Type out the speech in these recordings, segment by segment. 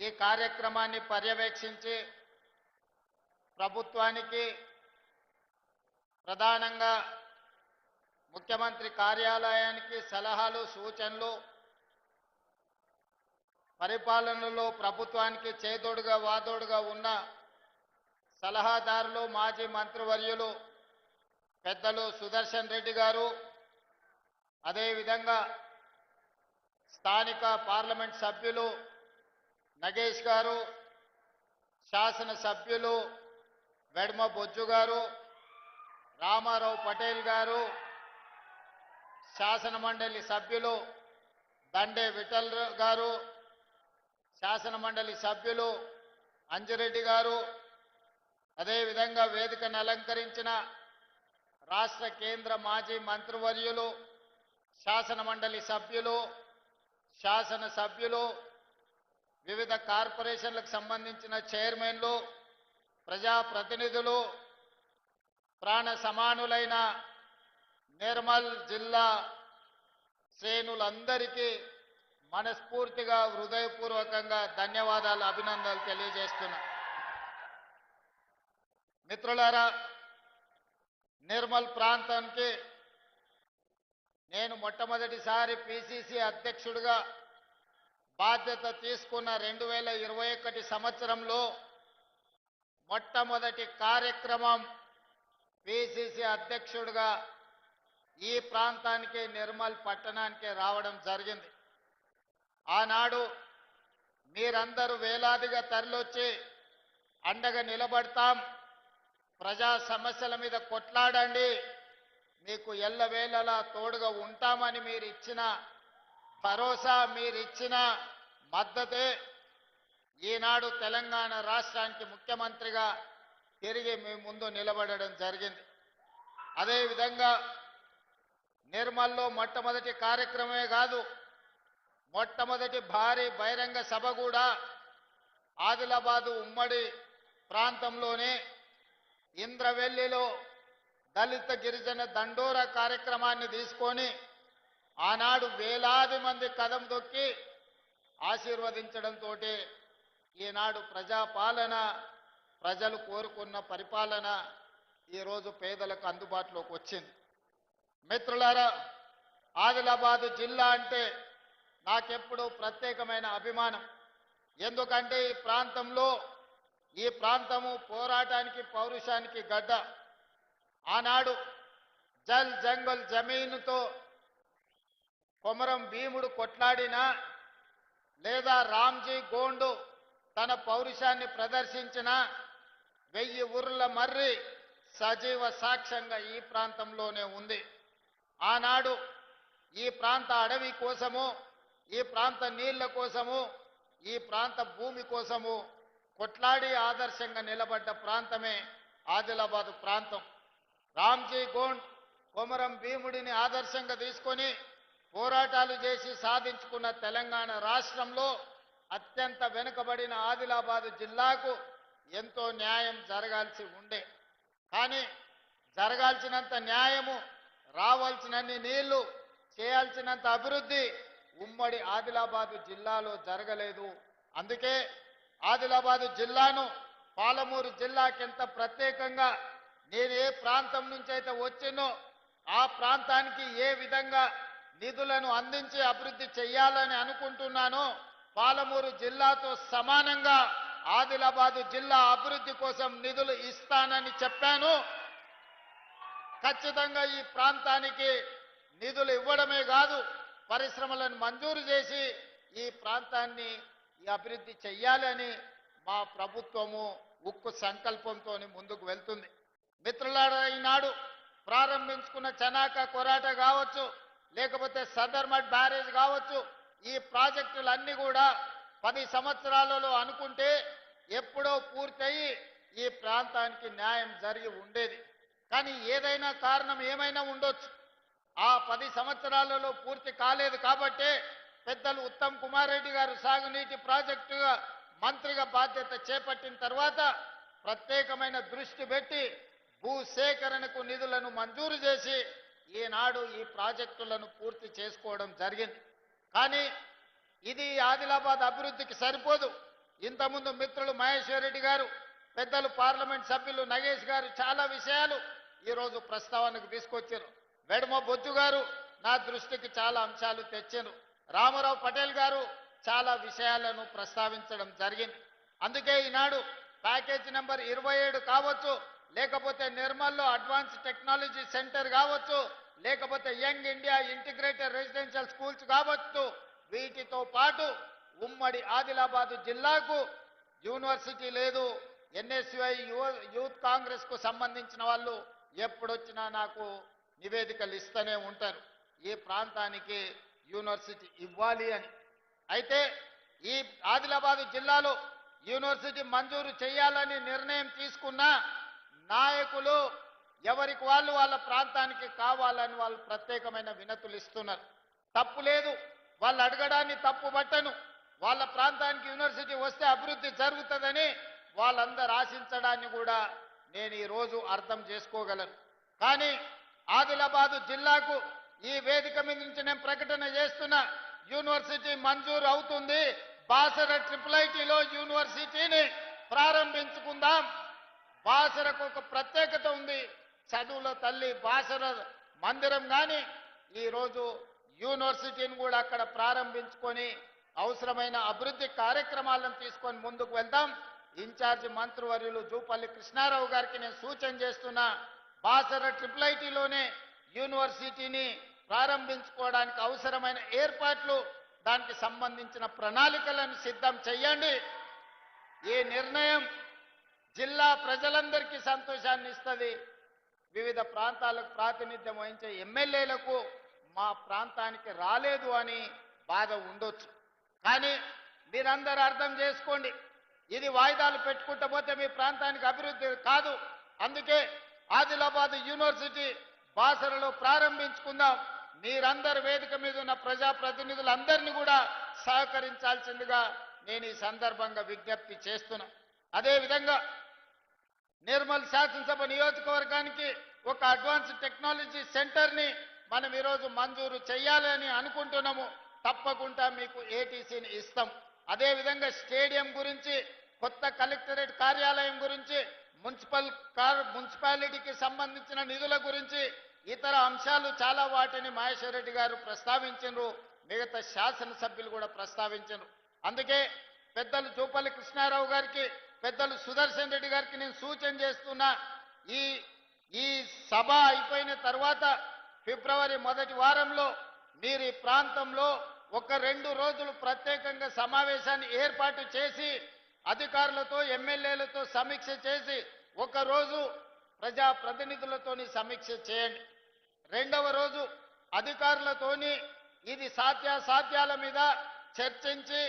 ఈ కార్యక్రమాన్ని పర్యవేక్షించి ప్రభుత్వానికి ప్రధానంగా ముఖ్యమంత్రి కార్యాలయానికి సలహాలు సూచనలు పరిపాలనలో ప్రభుత్వానికి చేదోడుగా వాదోడుగా ఉన్న సలహాదారులు మాజీ మంత్రివర్యులు పెద్దలు సుదర్శన్ రెడ్డి గారు, అదేవిధంగా స్థానిక పార్లమెంట్ సభ్యులు నగేష్ గారు, శాసన సభ్యులు వెడ్మ బొజ్జు గారు, రామారావు పటేల్ గారు, శాసన మండలి సభ్యులు దండే విఠల్ గారు, శాసన మండలి సభ్యులు అంజిరెడ్డి గారు, అదేవిధంగా వేదికను అలంకరించిన రాష్ట్ర కేంద్ర మాజీ మంత్రివర్యులు శాసన మండలి సభ్యులు శాసన సభ్యులు వివిధ కార్పొరేషన్లకు సంబంధించిన చైర్మన్లు ప్రజాప్రతినిధులు ప్రాణ సమానులైన నిర్మల్ జిల్లా శ్రేణులందరికీ మనస్ఫూర్తిగా హృదయపూర్వకంగా ధన్యవాదాలు అభినందనలు తెలియజేస్తున్నా. మిత్రులారా, నిర్మల్ ప్రాంతానికి నేను మొట్టమొదటిసారి పిసిసి అధ్యక్షుడిగా బాధ్యత తీసుకున్న 2021 సంవత్సరంలో మొట్టమొదటి కార్యక్రమం పిసిసి అధ్యక్షుడిగా ఈ ప్రాంతానికి నిర్మల్ పట్టణానికి రావడం జరిగింది. ఆనాడు మీరందరూ వేలాదిగా తరలివచ్చి అండగా నిలబడతాం, ప్రజా సమస్యల మీద కొట్లాడండి, మీకు ఎల్లవేళలా తోడుగా ఉంటామని మీరు ఇచ్చిన భరోసా, మీరు ఇచ్చిన మద్దతే ఈనాడు తెలంగాణ రాష్ట్రానికి ముఖ్యమంత్రిగా తిరిగి మీ ముందు నిలబడడం జరిగింది. అదేవిధంగా నిర్మల్లో మొట్టమొదటి కార్యక్రమమే కాదు, మొట్టమొదటి భారీ బహిరంగ సభ కూడా ఆదిలాబాదు ఉమ్మడి ప్రాంతంలోనే ఇంద్రవెల్లిలో దళిత గిరిజన దండోరా కార్యక్రమాన్ని తీసుకొని ఆనాడు వేలాది మంది కదం తొక్కి ఆశీర్వదించడంతో ఈనాడు ప్రజాపాలన, ప్రజలు కోరుకున్న పరిపాలన ఈరోజు పేదలకు అందుబాటులోకి వచ్చింది. మిత్రులారా, ఆదిలాబాదు జిల్లా అంటే నాకెప్పుడు ప్రత్యేకమైన అభిమానం. ఎందుకంటే ఈ ప్రాంతము పోరాటానికి పౌరుషానికి గడ్డ. ఆనాడు జల్ జంగల్ జమీనుతో కొమరం భీముడు కొట్లాడినా, లేదా రామ్జీ గోండు తన పౌరుషాన్ని ప్రదర్శించిన 1000 ఊర్ల మర్రి సజీవ సాక్ష్యంగా ఈ ప్రాంతంలోనే ఉంది. ఆనాడు ఈ ప్రాంత అడవి కోసము, ఈ ప్రాంత నీళ్ల కోసము, ఈ ప్రాంత భూమి కోసము కొట్లాడి ఆదర్శంగా నిలబడ్డ ప్రాంతమే ఆదిలాబాదు ప్రాంతం. రామ్జీ గోండ్ కొమరం భీముడిని ఆదర్శంగా తీసుకొని పోరాటాలు చేసి సాధించుకున్న తెలంగాణ రాష్ట్రంలో అత్యంత వెనుకబడిన ఆదిలాబాదు జిల్లాకు ఎంతో న్యాయం జరగాల్సి ఉండే. కానీ జరగాల్సినంత న్యాయము, రావాల్సినన్ని నీళ్లు, చేయాల్సినంత అభివృద్ధి ఉమ్మడి ఆదిలాబాదు జిల్లాలో జరగలేదు. అందుకే ఆదిలాబాదు జిల్లాను పాలమూరు జిల్లాకెంత ప్రత్యేకంగా నేను ఏ ప్రాంతం నుంచి అయితే వచ్చినో ఆ ప్రాంతానికి ఏ విధంగా నిధులను అందించి అభివృద్ధి చేయాలని అనుకుంటున్నానో పాలమూరు జిల్లాతో సమానంగా ఆదిలాబాదు జిల్లా అభివృద్ధి కోసం నిధులు ఇస్తానని చెప్పాను. ఖచ్చితంగా ఈ ప్రాంతానికి నిధులు ఇవ్వడమే కాదు, పరిశ్రమలను మంజూరు చేసి ఈ ప్రాంతాన్ని అభివృద్ధి చెయ్యాలని మా ప్రభుత్వము ఉక్కు సంకల్పంతో ముందుకు వెళ్తుంది. మిత్రులారా, ఈనాడు ప్రారంభించుకున్న చనాక కొరాట కావచ్చు, లేకపోతే సదర్మట్ బ్యారేజ్ కావచ్చు, ఈ ప్రాజెక్టులన్నీ కూడా 10 సంవత్సరాలలో అనుకుంటే ఎప్పుడో పూర్తయి ఈ ప్రాంతానికి న్యాయం జరిగి ఉండేది. కానీ ఏదైనా కారణం ఏమైనా ఉండొచ్చు, ఆ 10 సంవత్సరాలలో పూర్తి కాలేదు. కాబట్టే పెద్దలు ఉత్తమ్ కుమార్ రెడ్డి గారు సాగునీటి ప్రాజెక్టుగా మంత్రిగా బాధ్యత చేపట్టిన తర్వాత ప్రత్యేకమైన దృష్టి పెట్టి భూసేకరణకు నిధులను మంజూరు చేసి ఈనాడు ఈ ప్రాజెక్టులను పూర్తి చేసుకోవడం జరిగింది. కానీ ఇది ఆదిలాబాద్ అభివృద్ధికి సరిపోదు. ఇంతకుముందు మిత్రులు మహేశ్వర్ రెడ్డి గారు, పెద్దలు పార్లమెంట్ సభ్యులు నగేష్ గారు చాలా విషయాలు ఈరోజు ప్రస్తావనకు తీసుకొచ్చారు. వెడమ బొజ్జు గారు నా దృష్టికి చాలా అంశాలు తెచ్చారు. రామారావు పటేల్ గారు చాలా విషయాలను ప్రస్తావించడం జరిగింది. అందుకే ఈనాడు ప్యాకేజ్ నెంబర్ 27 కావచ్చు, లేకపోతే నిర్మల్లో అడ్వాన్స్ టెక్నాలజీ సెంటర్ కావచ్చు, లేకపోతే young India integrated residential schools కావచ్చు, వీటితో పాటు ఉమ్మడి ఆదిలాబాద్ జిల్లాకు యూనివర్సిటీ లేదు. ఎన్ఎస్యుఐ యూత్ కాంగ్రెస్ కు సంబంధించిన వాళ్ళు ఎప్పుడొచ్చినా నాకు నివేదికలు ఇస్తూనే ఉంటారు, ఈ ప్రాంతానికి యూనివర్సిటీ ఇవ్వాలి అని. అయితే ఈ ఆదిలాబాద్ జిల్లాలో యూనివర్సిటీ మంజూరు చేయాలని నిర్ణయం తీసుకున్న నాయకులు ఎవరికి వాళ్ళు వాళ్ళ ప్రాంతానికి కావాలని వాళ్ళు ప్రత్యేకమైన వినతులు ఇస్తున్నారు. తప్పు లేదు, వాళ్ళు అడగడాన్ని తప్పు పట్టను. వాళ్ళ ప్రాంతానికి యూనివర్సిటీ వస్తే అభివృద్ధి జరుగుతుందని వాళ్ళందరూ ఆశించడాన్ని కూడా నేను ఈరోజు అర్థం చేసుకోగలను. కానీ ఆదిలాబాదు జిల్లాకు ఈ వేదిక మీద నుంచి నేను ప్రకటన చేస్తున్నా, యూనివర్సిటీ మంజూరు అవుతుంది. బాసర IIITలో యూనివర్సిటీని ప్రారంభించుకుందాం. బాసరకు ఒక ప్రత్యేకత ఉంది, చదువుల తల్లి బాసర మందిరం. కానీ ఈరోజు యూనివర్సిటీని కూడా అక్కడ ప్రారంభించుకొని అవసరమైన అభివృద్ధి కార్యక్రమాలను తీసుకొని ముందుకు వెళ్దాం. ఇన్ఛార్జి మంత్రివర్యులు జూపల్లి కృష్ణారావు గారికి నేను సూచన చేస్తున్నా, బాసర IIITలోనే యూనివర్సిటీని ప్రారంభించుకోవడానికి అవసరమైన ఏర్పాట్లు, దానికి సంబంధించిన ప్రణాళికలను సిద్ధం చేయండి. ఈ నిర్ణయం జిల్లా ప్రజలందరికీ సంతోషాన్ని ఇస్తుంది. వివిధ ప్రాంతాలకు ప్రాతినిధ్యం వహించే ఎమ్మెల్యేలకు మా ప్రాంతానికి రాలేదు అని బాధ ఉండొచ్చు. కానీ మీరందరూ అర్థం చేసుకోండి, ఇది వాయిదాలు పెట్టుకుంటూ పోతే మీ ప్రాంతానికి అభివృద్ధి కాదు. అందుకే ఆదిలాబాద్ యూనివర్సిటీ బాసరలో ప్రారంభించుకుందాం. మీరందరూ వేదిక మీద ఉన్న ప్రజాప్రతినిధులందరినీ కూడా సహకరించాల్సిందిగా నేను ఈ సందర్భంగా విజ్ఞప్తి చేస్తున్నా. అదేవిధంగా నిర్మల్ శాసనసభ నియోజకవర్గానికి ఒక అడ్వాన్స్ టెక్నాలజీ సెంటర్ని మనం ఈరోజు మంజూరు చేయాలని అనుకుంటున్నాము. తప్పకుండా మీకు ఏటీసీని ఇస్తాం. అదేవిధంగా స్టేడియం గురించి, కొత్త కలెక్టరేట్ కార్యాలయం గురించి, మున్సిపాలిటీకి సంబంధించిన నిధుల గురించి, ఇతర అంశాలు చాలా వాటిని మహేశ్వర్ రెడ్డి గారు ప్రస్తావించారు, మిగతా శాసనసభ్యులు కూడా ప్రస్తావించారు. అందుకే పెద్దలు జూపల్లి కృష్ణారావు గారికి, పెద్దలు సుదర్శన్ రెడ్డి గారికి నేను సూచన చేస్తున్నా, ఈ సభ అయిపోయిన తర్వాత ఫిబ్రవరి మొదటి వారంలో మీరు ఈ ప్రాంతంలో ఒక 2 రోజులు ప్రత్యేకంగా సమావేశాన్ని ఏర్పాటు చేసి అధికారులతో ఎమ్మెల్యేలతో సమీక్ష చేసి, ఒక రోజు ప్రజాప్రతినిధులతోని సమీక్ష చేయండి. 2వ రోజు అధికారులతోని ఇది సాధ్యాసాధ్యాల మీద చర్చించి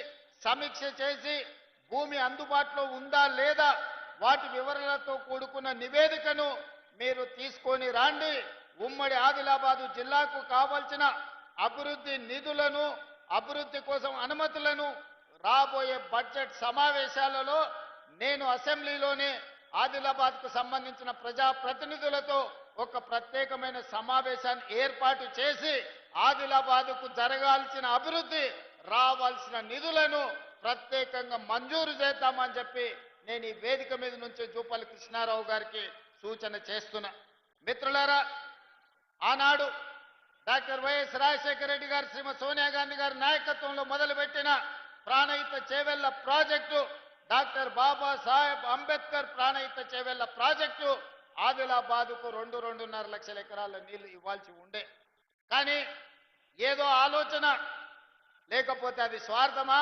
సమీక్ష చేసి భూమి అందుబాటులో ఉందా లేదా వాటి వివరాలతో కూడుకున్న నివేదికను మీరు తీసుకొని రండి. ఉమ్మడి ఆదిలాబాదు జిల్లాకు కావాల్సిన అభివృద్ధి నిధులను, అభివృద్ధి కోసం అనుమతులను రాబోయే బడ్జెట్ సమావేశాలలో నేను అసెంబ్లీలోనే ఆదిలాబాద్కు సంబంధించిన ప్రజాప్రతినిధులతో ఒక ప్రత్యేకమైన సమావేశాన్ని ఏర్పాటు చేసి ఆదిలాబాద్కు జరగాల్సిన అభివృద్ధి, రావాల్సిన నిధులను ప్రత్యేకంగా మంజూరు చేద్దామని చెప్పి నేను ఈ వేదిక మీద నుంచి జూపల్లి కృష్ణారావు గారికి సూచన చేస్తున్నా. మిత్రులారా, ఆనాడు డాక్టర్ వైఎస్ రాజశేఖర రెడ్డి గారు, శ్రీమతి సోనియా గాంధీ గారి నాయకత్వంలో మొదలుపెట్టిన Pranahita Chevella project, doctor Babasaheb Ambedkar Pranahita Chevella project ఆదిలాబాద్కు 2.5 లక్షల ఎకరాల నీళ్లు ఇవ్వాల్సి ఉండే. కానీ ఏదో ఆలోచన, లేకపోతే అది స్వార్థమా,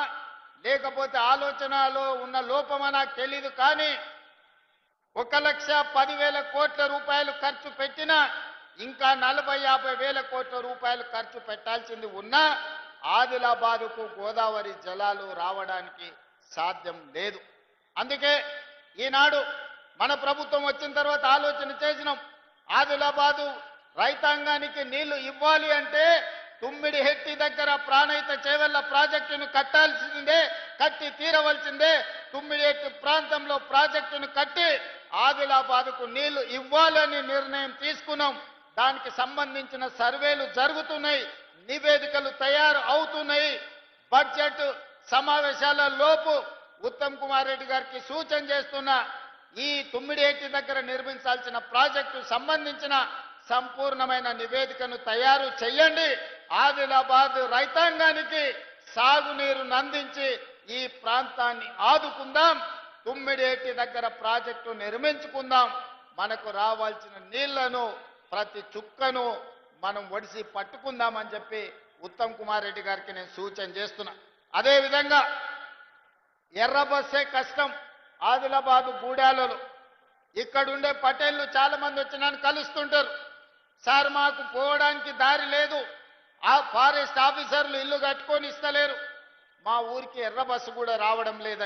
లేకపోతే ఆలోచనలో ఉన్న లోపమా నాకు తెలీదు. కానీ 1,10,000 కోట్ల రూపాయలు ఖర్చు పెట్టినా ఇంకా 40-50 కోట్ల రూపాయలు ఖర్చు పెట్టాల్సింది ఉన్నా ఆదిలాబాదుకు గోదావరి జలాలు రావడానికి సాధ్యం లేదు. అందుకే ఈనాడు మన ప్రభుత్వం వచ్చిన తర్వాత ఆలోచన చేసినాం, ఆదిలాబాదు రైతాంగానికి నీళ్లు ఇవ్వాలి అంటే తుమ్మిడిహెట్టి దగ్గర ప్రాణహిత చేవెళ్ల ప్రాజెక్టును కట్టాల్సిందే, కట్టి తీరవలసిందే. తుమ్మిడిహెట్టి ప్రాంతంలో ప్రాజెక్టును కట్టి ఆదిలాబాదుకు నీళ్లు ఇవ్వాలని నిర్ణయం తీసుకున్నాం. దానికి సంబంధించిన సర్వేలు జరుగుతున్నాయి, నివేదికలు తయారు అవుతున్నాయి. బడ్జెట్ సమావేశాల లోపు ఉత్తమ్ కుమార్ రెడ్డి గారికి సూచన చేస్తున్నా, ఈ తుమ్మిడిహెట్టి దగ్గర నిర్మించాల్సిన ప్రాజెక్టు సంబంధించిన సంపూర్ణమైన నివేదికను తయారు చేయండి. ఆదిలాబాద్ రైతాంగానికి సాగునీరు అందించి ఈ ప్రాంతాన్ని ఆదుకుందాం. తుమ్మిడిహెట్టి దగ్గర ప్రాజెక్టు నిర్మించుకుందాం. మనకు రావాల్సిన నీళ్లను ప్రతి చుక్కను మనం ఒడిసి పట్టుకుందామని చెప్పి ఉత్తమ్ కుమార్ రెడ్డి గారికి నేను సూచన చేస్తున్నా. అదేవిధంగా ఎర్ర బస్సే కష్టం. ఆదిలాబాదు గూడాలలో ఇక్కడుండే పటేళ్లు చాలా మంది వచ్చి నన్ను కలుస్తుంటారు. సార్ మాకు పోవడానికి దారి లేదు, ఆ ఫారెస్ట్ ఆఫీసర్లు ఇల్లు కట్టుకొని ఇస్తలేరు, మా ఊరికి ఎర్ర బస్సు కూడా రావడం లేదు.